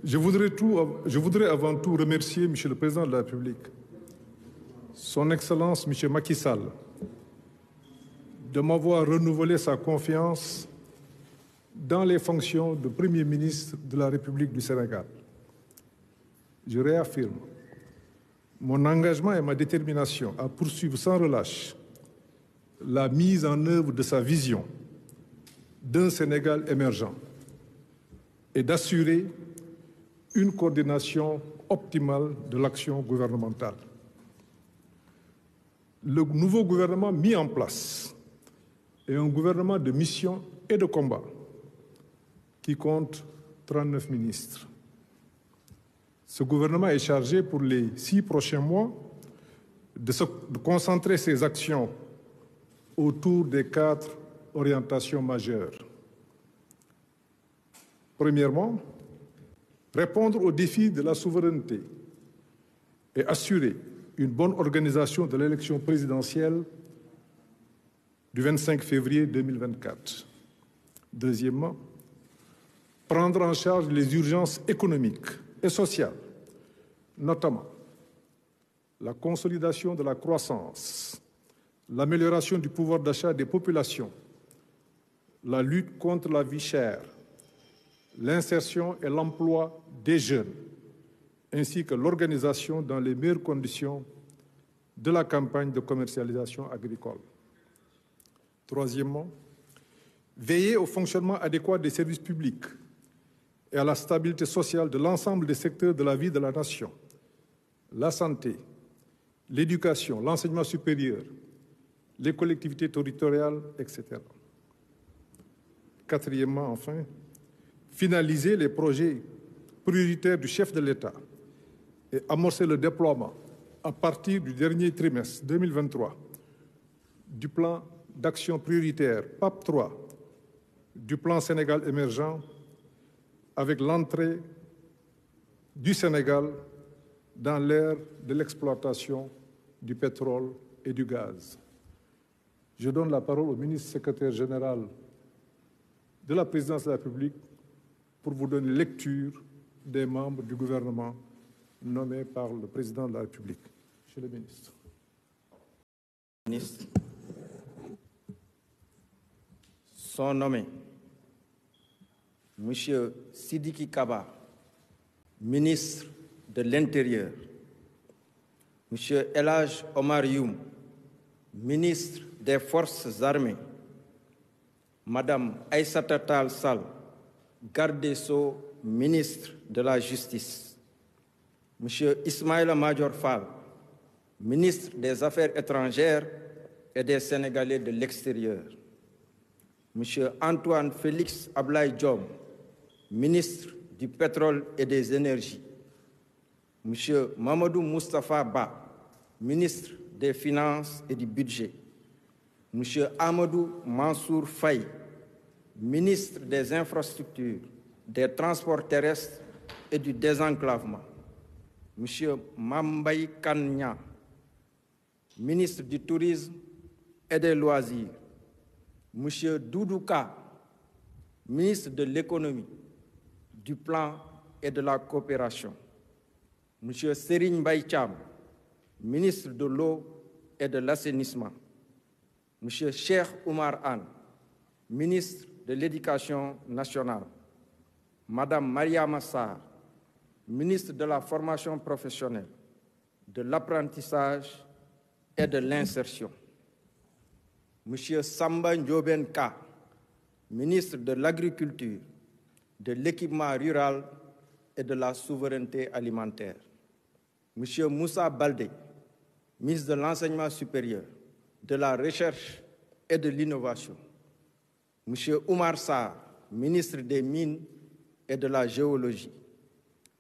Je voudrais avant tout remercier M. le Président de la République, Son Excellence M. Macky Sall, de m'avoir renouvelé sa confiance dans les fonctions de Premier ministre de la République du Sénégal. Je réaffirme mon engagement et ma détermination à poursuivre sans relâche la mise en œuvre de sa vision d'un Sénégal émergent et d'assurer une coordination optimale de l'action gouvernementale. Le nouveau gouvernement mis en place est un gouvernement de mission et de combat qui compte 39 ministres. Ce gouvernement est chargé pour les 6 prochains mois de concentrer ses actions autour des 4 orientations majeures. Premièrement, répondre aux défis de la souveraineté et assurer une bonne organisation de l'élection présidentielle du 25 février 2024. Deuxièmement, prendre en charge les urgences économiques et sociales, notamment la consolidation de la croissance, l'amélioration du pouvoir d'achat des populations, la lutte contre la vie chère, l'insertion et l'emploi des jeunes, ainsi que l'organisation dans les meilleures conditions de la campagne de commercialisation agricole. Troisièmement, veiller au fonctionnement adéquat des services publics et à la stabilité sociale de l'ensemble des secteurs de la vie de la nation, la santé, l'éducation, l'enseignement supérieur, les collectivités territoriales, etc. Quatrièmement, enfin, finaliser les projets prioritaires du chef de l'État et amorcer le déploiement à partir du dernier trimestre 2023 du plan d'action prioritaire PAP 3, du plan Sénégal émergent, avec l'entrée du Sénégal dans l'ère de l'exploitation du pétrole et du gaz. Je donne la parole au ministre secrétaire général de la présidence de la République pour vous donner lecture des membres du gouvernement nommés par le président de la République. Monsieur le ministre. Ministre, sont nommés Monsieur Sidiki Kaba, ministre de l'Intérieur, Monsieur El Hadj Omar Youm, ministre des Forces armées, Madame Aïssata Tall Sall, garde des Sceaux, ministre de la Justice, Monsieur Ismaïla Madior Fall, ministre des Affaires étrangères et des Sénégalais de l'extérieur, Monsieur Antoine Félix Ablaye Diome, ministre du Pétrole et des Énergies, Monsieur Mamadou Moustapha Ba, ministre des Finances et du Budget, Monsieur Amadou Mansour Faye, ministre des Infrastructures, des Transports terrestres et du Désenclavement, Monsieur Mambay Kanya, ministre du Tourisme et des Loisirs, Monsieur Doudouka, ministre de l'Économie, du Plan et de la Coopération, Monsieur Serigne Mbaye Thiam, ministre de l'Eau et de l'Assainissement, Monsieur Cheikh Oumar Anne, ministre de l'Éducation nationale, Madame Mariama Sarr, ministre de la Formation professionnelle, de l'Apprentissage et de l'Insertion, Monsieur Samba Ndiobène Ka, ministre de l'Agriculture, de l'Équipement rural et de la Souveraineté alimentaire, Monsieur Moussa Baldé, ministre de l'Enseignement supérieur, de la Recherche et de l'Innovation, Monsieur Oumar Sarr, ministre des Mines et de la Géologie,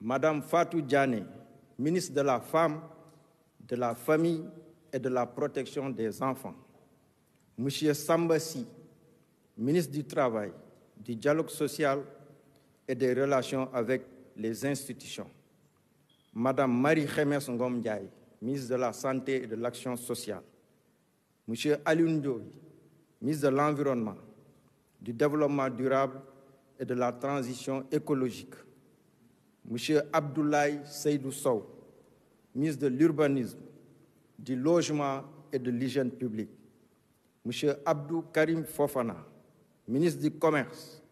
Madame Fatou Diané, ministre de la Femme, de la Famille et de la Protection des enfants, Monsieur Samba Sy, ministre du Travail, du Dialogue social et des Relations avec les institutions, Madame Marie-Khemesse Ngom Ndiaye, ministre de la Santé et de l'Action sociale, Monsieur Alioune Ndoye, ministre de l'Environnement, du Développement durable et de la Transition écologique, M. Abdoulaye Seydou Sow, ministre de l'Urbanisme, du Logement et de l'Hygiène publique. M. Abdou Karim Fofana, ministre du Commerce,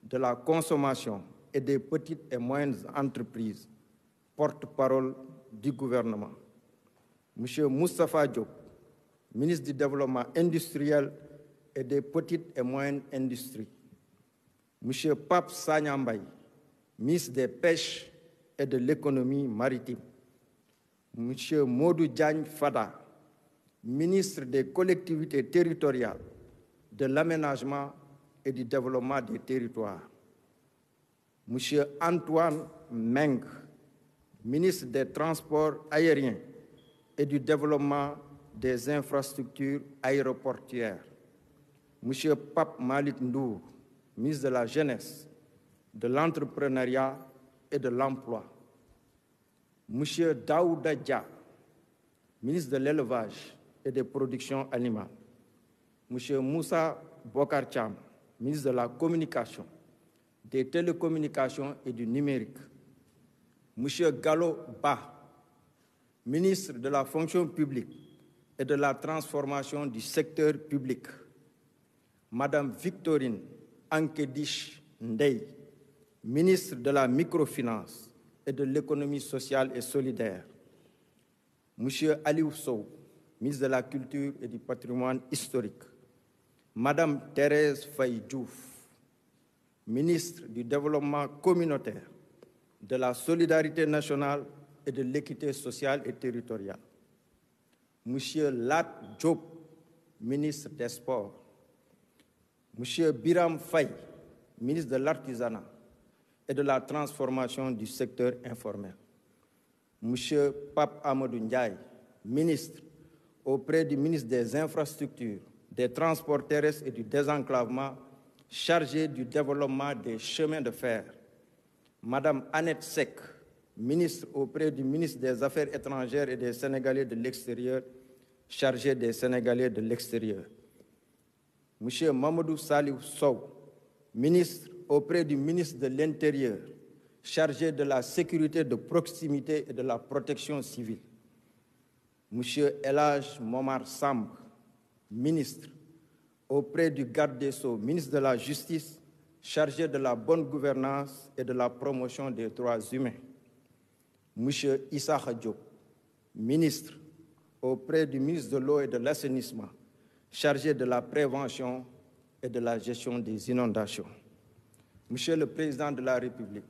de la Consommation et des petites et moyennes entreprises, porte-parole du gouvernement. M. Moustapha Diop, ministre du Développement industriel et des petites et moyennes industries. M. Pape Sagna Mbaye, ministre des Pêches et de l'économie maritime. M. Modou Diagne Fada, ministre des collectivités territoriales, de l'aménagement et du développement des territoires. M. Antoine Meng, ministre des Transports aériens et du développement des infrastructures aéroportuaires. M. Pape Malik Ndour, ministre de la Jeunesse, de l'Entrepreneuriat et de l'Emploi. M. Daouda Dia, ministre de l'Élevage et des Productions animales. M. Moussa Bokar Thiam, ministre de la Communication, des Télécommunications et du Numérique. M. Gallo Ba, ministre de la Fonction publique et de la Transformation du secteur public. Madame Victorine Ankédiche Ndeye, ministre de la Microfinance et de l'Économie sociale et solidaire. M. Aliou Sow, ministre de la Culture et du Patrimoine historique. Madame Thérèse Faye Diouf, ministre du Développement communautaire, de la Solidarité nationale et de l'équité sociale et territoriale. M. Lat Diop, ministre des Sports. M. Biram Faye, ministre de l'Artisanat et de la Transformation du secteur informel. M. Pape Amadou Ndiaye, ministre auprès du ministre des Infrastructures, des Transports terrestres et du Désenclavement, chargé du développement des chemins de fer. Madame Annette Seck, ministre auprès du ministre des Affaires étrangères et des Sénégalais de l'extérieur, chargé des Sénégalais de l'extérieur. M. Mamadou Salih Sow, ministre auprès du ministre de l'Intérieur, chargé de la sécurité de proximité et de la protection civile. M. Elhaj Momar Samb, ministre auprès du garde des Sceaux, ministre de la Justice, chargé de la bonne gouvernance et de la promotion des droits humains. M. Issa Diop, ministre auprès du ministre de l'Eau et de l'Assainissement, chargé de la prévention et de la gestion des inondations. Monsieur le Président de la République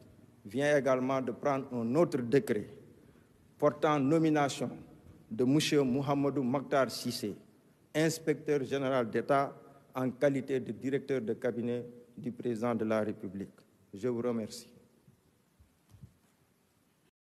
vient également de prendre un autre décret portant nomination de M. Mouhamadou Makhtar Cissé, inspecteur général d'État en qualité de directeur de cabinet du Président de la République. Je vous remercie.